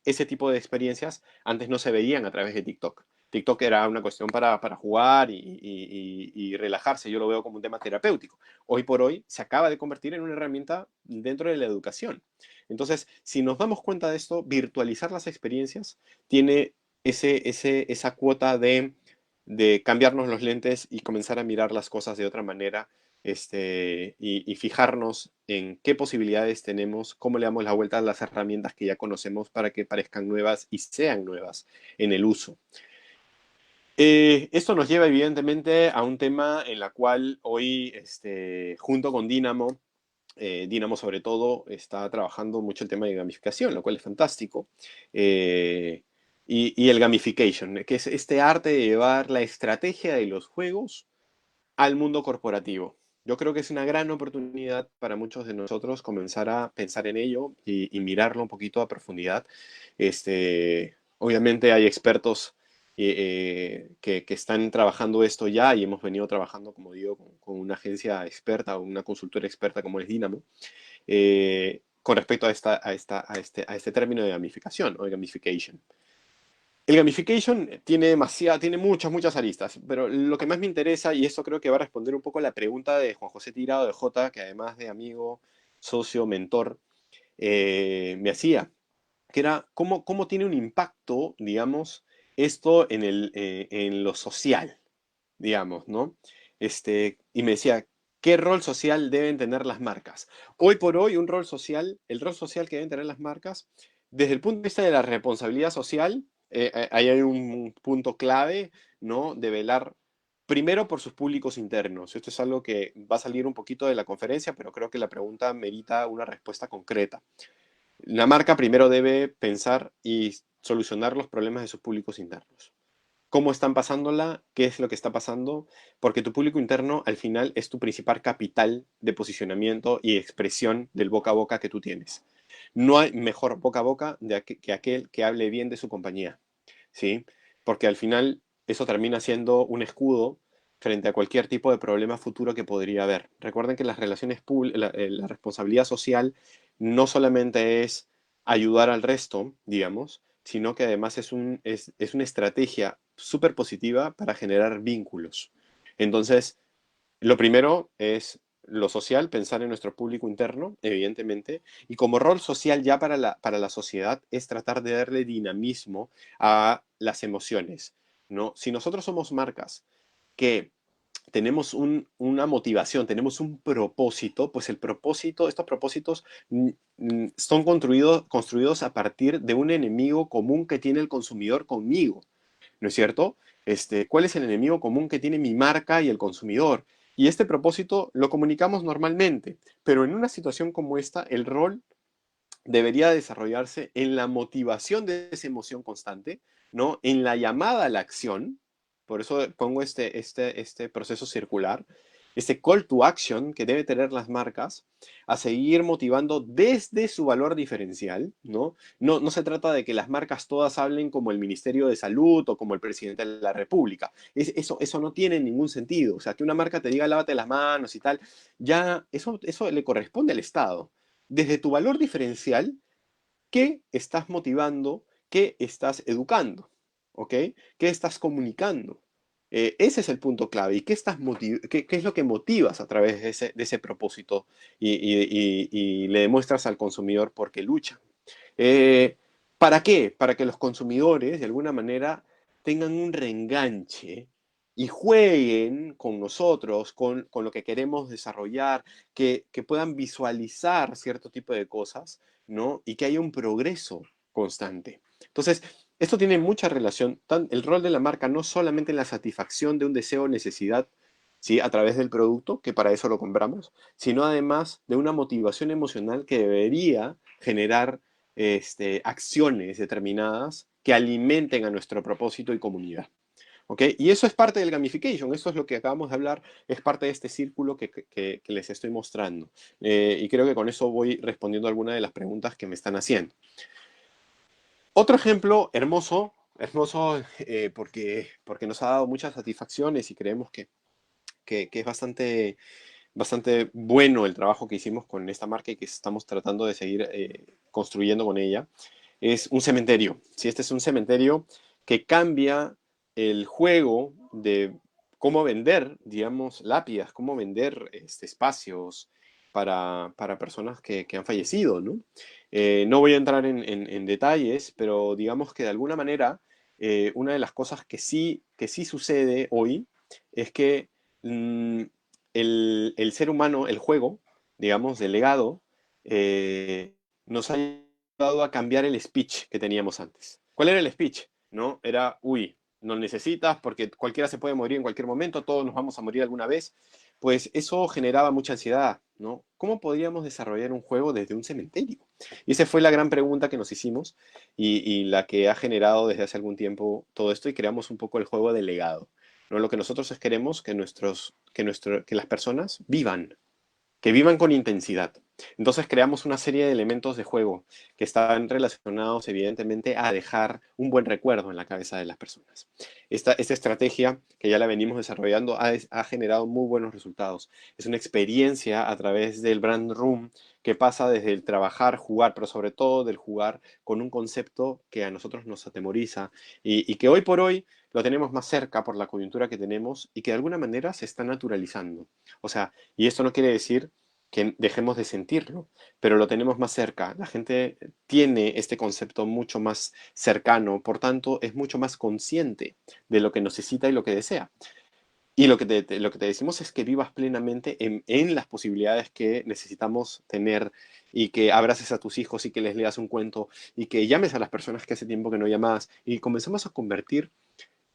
ese tipo de experiencias antes no se veían a través de TikTok. TikTok era una cuestión para jugar y relajarse. Yo lo veo como un tema terapéutico. Hoy por hoy se acaba de convertir en una herramienta dentro de la educación. Entonces, si nos damos cuenta de esto, virtualizar las experiencias tiene esa cuota de cambiarnos los lentes y comenzar a mirar las cosas de otra manera, y fijarnos en qué posibilidades tenemos, cómo le damos la vuelta a las herramientas que ya conocemos para que parezcan nuevas y sean nuevas en el uso. Esto nos lleva evidentemente a un tema en la cual hoy, junto con Dynamo, Dynamo sobre todo está trabajando mucho el tema de gamificación, lo cual es fantástico. Y el gamification, que es este arte de llevar la estrategia de los juegos al mundo corporativo. Yo creo que es una gran oportunidad para muchos de nosotros comenzar a pensar en ello y mirarlo un poquito a profundidad. Obviamente hay expertos que están trabajando esto ya y hemos venido trabajando, como digo, con una agencia experta o una consultora experta como es Dynamo, con respecto a este término de gamificación o de gamification. El gamification tiene muchas aristas, pero lo que más me interesa, y esto creo que va a responder un poco a la pregunta de Juan José Tirado de Jota, que además de amigo, socio, mentor, me hacía, que era cómo tiene un impacto, digamos, esto en lo social, digamos, ¿no? Y me decía, ¿qué rol social deben tener las marcas? Hoy por hoy, el rol social que deben tener las marcas, desde el punto de vista de la responsabilidad social, ahí hay un punto clave, ¿no? De velar primero por sus públicos internos. Esto es algo que va a salir un poquito de la conferencia, pero creo que la pregunta merita una respuesta concreta. La marca primero debe pensar y solucionar los problemas de sus públicos internos. ¿Cómo están pasándola? ¿Qué es lo que está pasando? Porque tu público interno al final es tu principal capital de posicionamiento y expresión del boca a boca que tú tienes. No hay mejor boca a boca que aquel que hable bien de su compañía, ¿sí? Porque al final eso termina siendo un escudo frente a cualquier tipo de problema futuro que podría haber. Recuerden que las relaciones públicas, la responsabilidad social no solamente es ayudar al resto, digamos, sino que además es una estrategia súper positiva para generar vínculos. Entonces, lo primero es lo social, pensar en nuestro público interno, evidentemente, y como rol social ya para la sociedad es tratar de darle dinamismo a las emociones, ¿no? Si nosotros somos marcas que tenemos una motivación, tenemos un propósito, pues estos propósitos son construidos a partir de un enemigo común que tiene el consumidor conmigo, ¿no es cierto? ¿Cuál es el enemigo común que tiene mi marca y el consumidor? Y este propósito lo comunicamos normalmente, pero en una situación como esta, el rol debería desarrollarse en la motivación de esa emoción constante, ¿no? En la llamada a la acción, por eso pongo este proceso circular, este call to action que debe tener las marcas a seguir motivando desde su valor diferencial, ¿no? No se trata de que las marcas todas hablen como el Ministerio de Salud o como el presidente de la República. Eso no tiene ningún sentido. O sea, que una marca te diga lávate las manos y tal, ya eso le corresponde al Estado. Desde tu valor diferencial, ¿qué estás motivando? ¿Qué estás educando? ¿Ok? ¿Qué estás comunicando? Ese es el punto clave. ¿Y qué es lo que motivas a través de ese propósito y le demuestras al consumidor por qué lucha? Eh, ¿Para qué? Para que los consumidores, de alguna manera, tengan un reenganche y jueguen con nosotros, con lo que queremos desarrollar, que puedan visualizar cierto tipo de cosas, ¿no? Y que haya un progreso constante. Entonces, esto tiene mucha relación, el rol de la marca no solamente en la satisfacción de un deseo o necesidad, ¿sí? A través del producto, que para eso lo compramos, sino además de una motivación emocional que debería generar acciones determinadas que alimenten a nuestro propósito y comunidad. ¿Ok? Y eso es parte del gamification, eso es lo que acabamos de hablar, es parte de este círculo que les estoy mostrando. Y creo que con eso voy respondiendo a algunas de las preguntas que me están haciendo. Otro ejemplo hermoso porque nos ha dado muchas satisfacciones y creemos que es bastante bueno el trabajo que hicimos con esta marca y que estamos tratando de seguir construyendo con ella, es un cementerio. Si este es un cementerio que cambia el juego de cómo vender, digamos, lápidas, cómo vender espacios para personas que han fallecido, ¿no? No voy a entrar en detalles, pero digamos que de alguna manera una de las cosas que sí sucede hoy es que el ser humano, el juego, digamos, del legado, nos ha ayudado a cambiar el speech que teníamos antes. ¿Cuál era el speech? ¿No? Era, uy, no necesitas porque cualquiera se puede morir en cualquier momento, todos nos vamos a morir alguna vez. Pues eso generaba mucha ansiedad, ¿no? ¿Cómo podríamos desarrollar un juego desde un cementerio? Y esa fue la gran pregunta que nos hicimos y la que ha generado desde hace algún tiempo todo esto y creamos un poco el juego del legado, ¿no? Lo que nosotros es queremos que las personas vivan, que vivan con intensidad. Entonces creamos una serie de elementos de juego que están relacionados evidentemente a dejar un buen recuerdo en la cabeza de las personas. Esta estrategia que ya la venimos desarrollando ha generado muy buenos resultados. Es una experiencia a través del brand room que pasa desde el trabajar, jugar, pero sobre todo del jugar con un concepto que a nosotros nos atemoriza y que hoy por hoy lo tenemos más cerca por la coyuntura que tenemos y que de alguna manera se está naturalizando. O sea, y esto no quiere decir que dejemos de sentirlo, pero lo tenemos más cerca. La gente tiene este concepto mucho más cercano, por tanto, es mucho más consciente de lo que necesita y lo que desea. Y lo que te decimos es que vivas plenamente en las posibilidades que necesitamos tener y que abraces a tus hijos y que les leas un cuento y que llames a las personas que hace tiempo que no llamas y comenzamos a convertir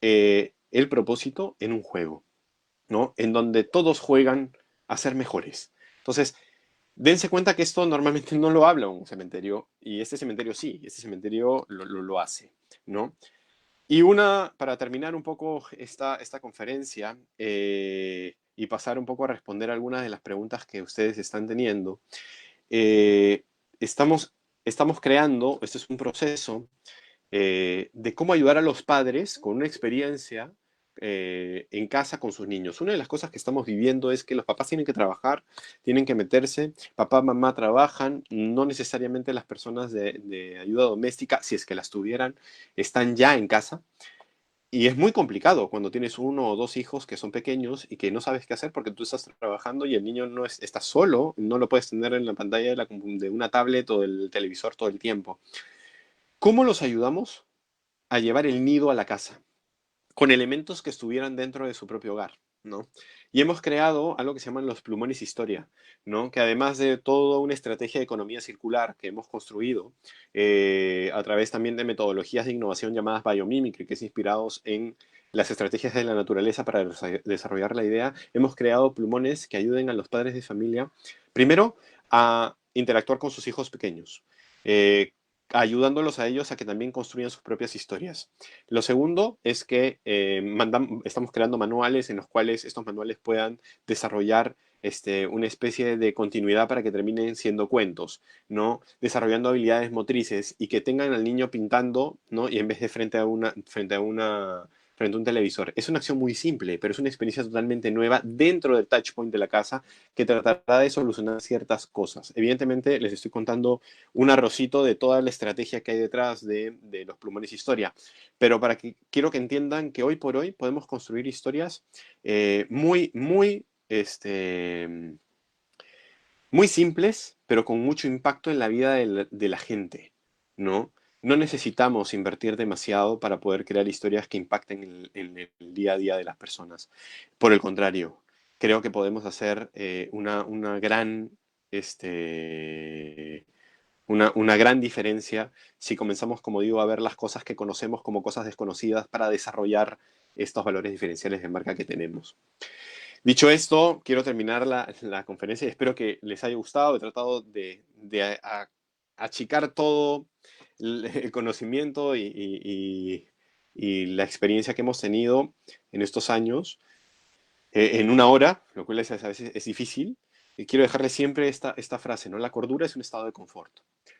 el propósito en un juego, ¿no? En donde todos juegan a ser mejores. Entonces, dense cuenta que esto normalmente no lo habla un cementerio y este cementerio sí, este cementerio lo hace, ¿no? Y para terminar un poco esta conferencia y pasar un poco a responder algunas de las preguntas que ustedes están teniendo, eh, estamos, estamos creando, este es un proceso de cómo ayudar a los padres con una experiencia en casa con sus niños. Una de las cosas que estamos viviendo es que los papás tienen que trabajar, tienen que meterse, papá, mamá trabajan, no necesariamente las personas de ayuda doméstica, si es que las tuvieran, están ya en casa. Y es muy complicado cuando tienes uno o dos hijos que son pequeños y que no sabes qué hacer porque tú estás trabajando y el niño no está solo, no lo puedes tener en la pantalla de una tablet o del televisor todo el tiempo. ¿Cómo los ayudamos a llevar el nido a la casa, con elementos que estuvieran dentro de su propio hogar, ¿no? Y hemos creado algo que se llaman los plumones historia, ¿no? Que además de toda una estrategia de economía circular que hemos construido a través también de metodologías de innovación llamadas biomimicry, que es inspirados en las estrategias de la naturaleza para desarrollar la idea, hemos creado plumones que ayuden a los padres de familia, primero, a interactuar con sus hijos pequeños, eh, ayudándolos a ellos a que también construyan sus propias historias. Lo segundo es que estamos creando manuales en los cuales estos manuales puedan desarrollar una especie de continuidad para que terminen siendo cuentos, ¿no? Desarrollando habilidades motrices y que tengan al niño pintando, ¿no? Y en vez de frente a un televisor. Es una acción muy simple, pero es una experiencia totalmente nueva dentro del touchpoint de la casa que tratará de solucionar ciertas cosas. Evidentemente, les estoy contando un arrocito de toda la estrategia que hay detrás de los plumones historia. Pero quiero que entiendan que hoy por hoy podemos construir historias muy simples, pero con mucho impacto en la vida de la gente, ¿no? No necesitamos invertir demasiado para poder crear historias que impacten en el día a día de las personas. Por el contrario, creo que podemos hacer una gran, una gran diferencia si comenzamos, como digo, a ver las cosas que conocemos como cosas desconocidas para desarrollar estos valores diferenciales de marca que tenemos. Dicho esto, quiero terminar la conferencia y espero que les haya gustado. He tratado de achicar todo el conocimiento y la experiencia que hemos tenido en estos años en una hora, lo cual a veces es difícil. Y quiero dejarles siempre esta frase, ¿no? La cordura es un estado de confort.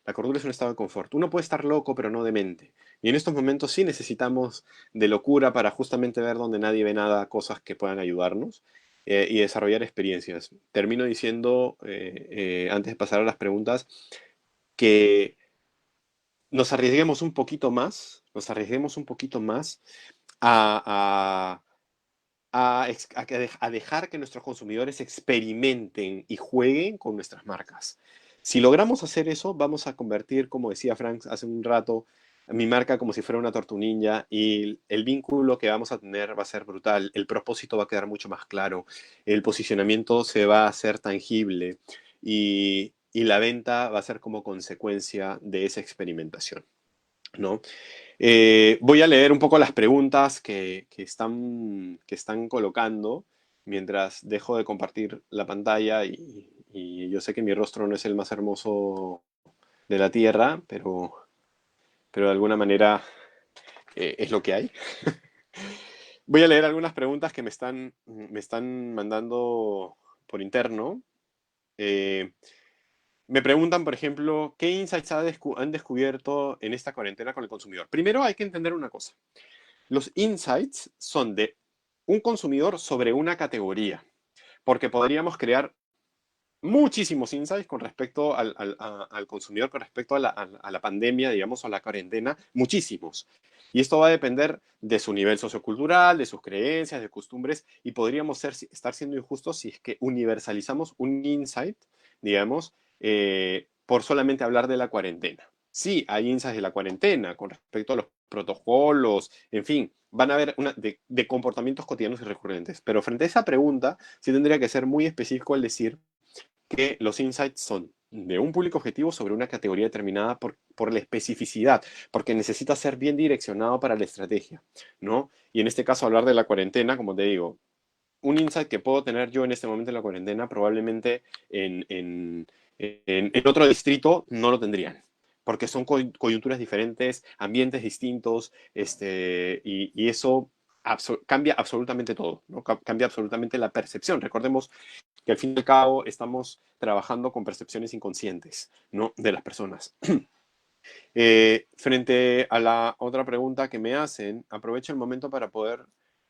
La cordura es un estado de confort. Uno puede estar loco, pero no demente. Y en estos momentos sí necesitamos de locura para justamente ver donde nadie ve nada, cosas que puedan ayudarnos y desarrollar experiencias. Termino diciendo, antes de pasar a las preguntas, que nos arriesguemos un poquito más, a, a dejar que nuestros consumidores experimenten y jueguen con nuestras marcas. Si logramos hacer eso, vamos a convertir, como decía Frank hace un rato, mi marca como si fuera una tortu ninja, y el vínculo que vamos a tener va a ser brutal, el propósito va a quedar mucho más claro, el posicionamiento se va a hacer tangible y la venta va a ser como consecuencia de esa experimentación, ¿no? Voy a leer un poco las preguntas que están colocando mientras dejo de compartir la pantalla y yo sé que mi rostro no es el más hermoso de la Tierra, pero de alguna manera es lo que hay. Voy a leer algunas preguntas que me están mandando por interno. Eh, Me preguntan, por ejemplo, ¿qué insights han descubierto en esta cuarentena con el consumidor? Primero hay que entender una cosa. Los insights son de un consumidor sobre una categoría, porque podríamos crear muchísimos insights con respecto al consumidor, con respecto a la pandemia, digamos, o a la cuarentena, muchísimos. Y esto va a depender de su nivel sociocultural, de sus creencias, de costumbres, y podríamos estar siendo injustos si es que universalizamos un insight, digamos, por solamente hablar de la cuarentena. Sí, hay insights de la cuarentena con respecto a los protocolos, en fin, van a haber de comportamientos cotidianos y recurrentes. Pero frente a esa pregunta, sí tendría que ser muy específico al decir que los insights son de un público objetivo sobre una categoría determinada por la especificidad, porque necesita ser bien direccionado para la estrategia, ¿no? Y en este caso hablar de la cuarentena, como te digo, un insight que puedo tener yo en este momento en la cuarentena, probablemente en otro distrito no lo tendrían, porque son coyunturas diferentes, ambientes distintos, y eso cambia absolutamente todo, ¿no? Cambia absolutamente la percepción. Recordemos que al fin y al cabo estamos trabajando con percepciones inconscientes, ¿no? De las personas. Frente a la otra pregunta que me hacen, aprovecho el momento para poder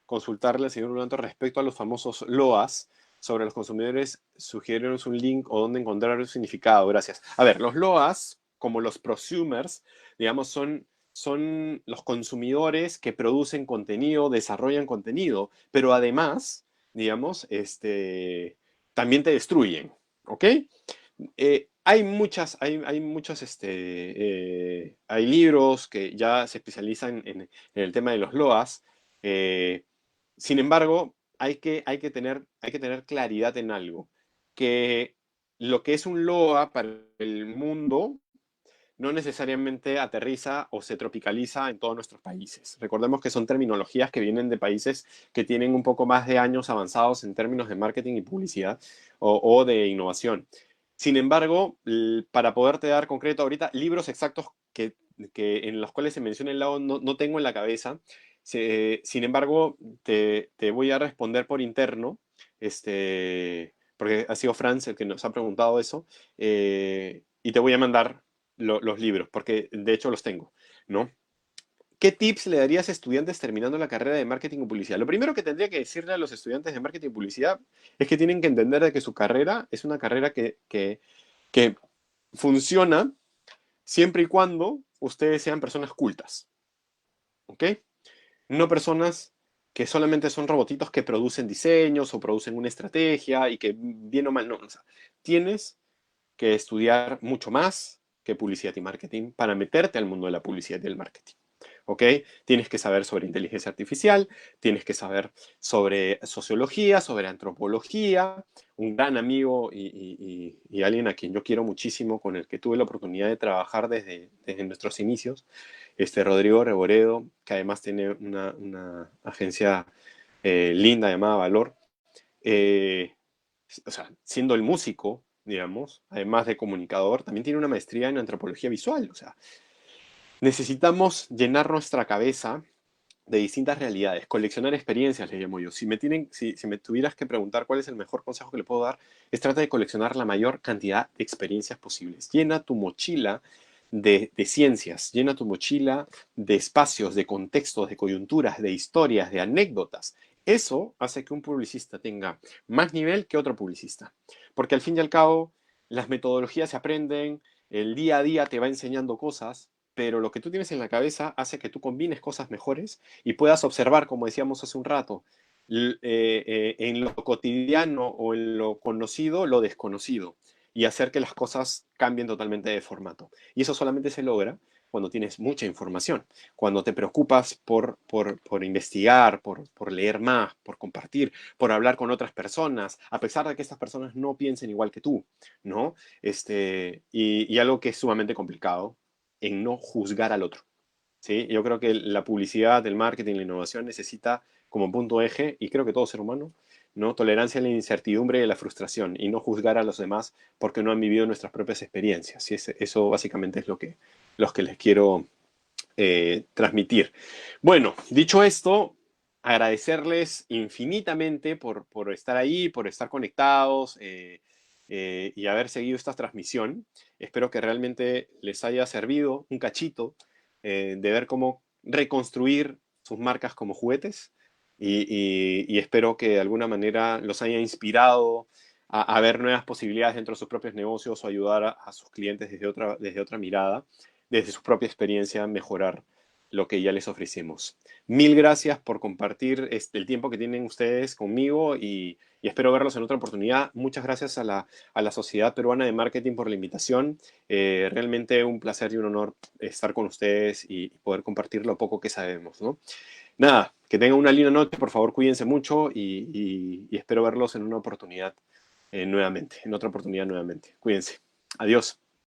consultarle al señor Blanco respecto a los famosos LOAS. Sobre los consumidores, sugiérenos un link o dónde encontrar el significado. Gracias. A ver, los LOAS, como los prosumers, digamos, son los consumidores que producen contenido, desarrollan contenido, pero además, digamos, también te destruyen, ¿ok? Hay muchos, hay libros que ya se especializan en el tema de los LOAS. eh, Sin embargo, hay que tener claridad en algo, que lo que es un LOA para el mundo no necesariamente aterriza o se tropicaliza en todos nuestros países. Recordemos que son terminologías que vienen de países que tienen un poco más de años avanzados en términos de marketing y publicidad o de innovación. Sin embargo, para poderte dar concreto ahorita, libros exactos en los cuales se menciona el lado no tengo en la cabeza. Sin embargo, te voy a responder por interno, porque ha sido Franz el que nos ha preguntado eso, y te voy a mandar los libros, porque de hecho los tengo, ¿no? ¿Qué tips le darías a estudiantes terminando la carrera de marketing y publicidad? Lo primero que tendría que decirle a los estudiantes de marketing y publicidad es que tienen que entender de que su carrera es una carrera que funciona siempre y cuando ustedes sean personas cultas, ¿ok? No personas que solamente son robotitos que producen diseños o producen una estrategia y que bien o mal, no. O sea, tienes que estudiar mucho más que publicidad y marketing para meterte al mundo de la publicidad y del marketing. ¿Ok? Tienes que saber sobre inteligencia artificial, tienes que saber sobre sociología, sobre antropología. Un gran amigo y alguien a quien yo quiero muchísimo, con el que tuve la oportunidad de trabajar desde nuestros inicios, Rodrigo Reboredo, que además tiene una agencia linda llamada Valor. Eh, o sea, siendo el músico, digamos, además de comunicador, también tiene una maestría en antropología visual. O sea, necesitamos llenar nuestra cabeza de distintas realidades, coleccionar experiencias, le llamo yo. Si me tuvieras que preguntar cuál es el mejor consejo que le puedo dar, es trata de coleccionar la mayor cantidad de experiencias posibles. Llena tu mochila de ciencias, llena tu mochila de espacios, de contextos, de coyunturas, de historias, de anécdotas. Eso hace que un publicista tenga más nivel que otro publicista. Porque al fin y al cabo, las metodologías se aprenden, el día a día te va enseñando cosas, pero lo que tú tienes en la cabeza hace que tú combines cosas mejores y puedas observar, como decíamos hace un rato, en lo cotidiano o en lo conocido, lo desconocido, y hacer que las cosas cambien totalmente de formato. Y eso solamente se logra cuando tienes mucha información, cuando te preocupas por investigar, por leer más, por compartir, por hablar con otras personas, a pesar de que estas personas no piensen igual que tú, ¿no? Y algo que es sumamente complicado, en no juzgar al otro. ¿Sí? Yo creo que la publicidad, el marketing, la innovación necesita como punto eje, y creo que todo ser humano, ¿no? Tolerancia a la incertidumbre y a la frustración, y no juzgar a los demás porque no han vivido nuestras propias experiencias. Y eso básicamente es lo que les quiero transmitir. Bueno, dicho esto, agradecerles infinitamente por estar ahí, por estar conectados y haber seguido esta transmisión. Espero que realmente les haya servido un cachito de ver cómo reconstruir sus marcas como juguetes y espero que de alguna manera los haya inspirado a ver nuevas posibilidades dentro de sus propios negocios o ayudar a sus clientes desde otra mirada, desde su propia experiencia, mejorar lo que ya les ofrecemos. Mil gracias por compartir el tiempo que tienen ustedes conmigo y espero verlos en otra oportunidad. Muchas gracias a la Sociedad Peruana de Marketing por la invitación. Realmente un placer y un honor estar con ustedes y poder compartir lo poco que sabemos, ¿no? Nada, que tengan una linda noche, por favor, cuídense mucho y espero verlos en una oportunidad nuevamente, en otra oportunidad nuevamente. Cuídense. Adiós.